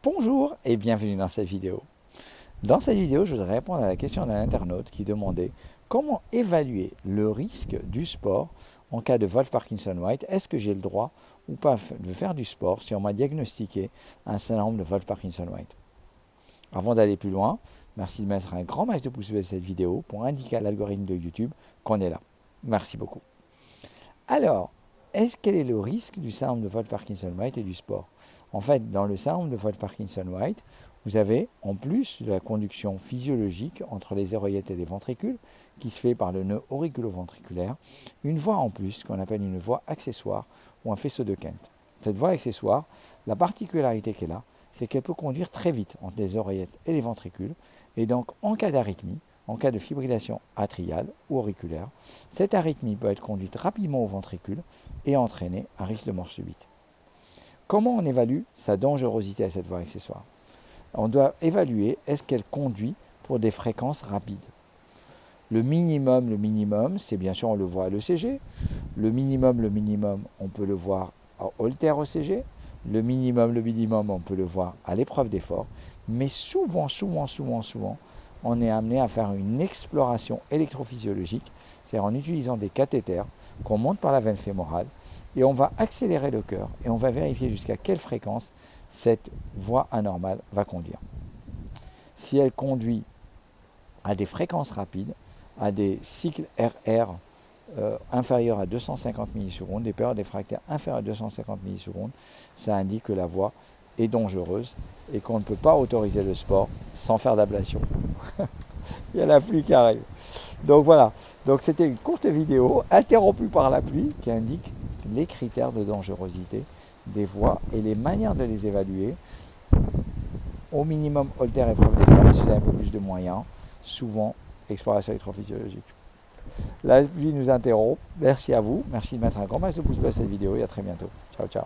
Bonjour et bienvenue dans cette vidéo. Dans cette vidéo, je voudrais répondre à la question d'un internaute qui demandait comment évaluer le risque du sport en cas de Wolff-Parkinson-White. Est-ce que j'ai le droit ou pas de faire du sport si on m'a diagnostiqué un syndrome de Wolff-Parkinson-White? Avant d'aller plus loin, merci de mettre un grand max de pouces vers cette vidéo pour indiquer à l'algorithme de YouTube qu'on est là. Merci beaucoup. Alors, quel est le risque du syndrome de Wolff-Parkinson-White et du sport? En fait, dans le syndrome de Wolff-Parkinson-White, vous avez, en plus de la conduction physiologique entre les oreillettes et les ventricules, qui se fait par le nœud auriculo-ventriculaire, une voie en plus qu'on appelle une voie accessoire ou un faisceau de Kent. Cette voie accessoire, la particularité qu'elle a, c'est qu'elle peut conduire très vite entre les oreillettes et les ventricules, et donc en cas d'arythmie, en cas de fibrillation atriale ou auriculaire, cette arythmie peut être conduite rapidement au ventricule et entraîner un risque de mort subite. Comment on évalue sa dangerosité à cette voie accessoire? On doit évaluer est-ce qu'elle conduit pour des fréquences rapides. Le minimum, c'est bien sûr on le voit à l'ECG. Le minimum, on peut le voir à Holter ECG. Le minimum, on peut le voir à l'épreuve d'effort. Mais souvent, on est amené à faire une exploration électrophysiologique, c'est-à-dire en utilisant des cathéters qu'on monte par la veine fémorale et on va accélérer le cœur et on va vérifier jusqu'à quelle fréquence cette voie anormale va conduire. Si elle conduit à des fréquences rapides, à des cycles RR inférieurs à 250 millisecondes, des périodes réfractaires inférieures à 250 millisecondes, ça indique que la voie est dangereuse et qu'on ne peut pas autoriser le sport sans faire d'ablation. Il y a la pluie qui arrive. Donc voilà, donc c'était une courte vidéo interrompue par la pluie qui indique les critères de dangerosité des voies et les manières de les évaluer. Au minimum, Holter épreuve d'effort, si vous avez un peu plus de moyens, souvent exploration électrophysiologique. La pluie nous interrompt. Merci à vous. Merci de mettre un grand max de pouce bleu à cette vidéo et à très bientôt. Ciao, ciao.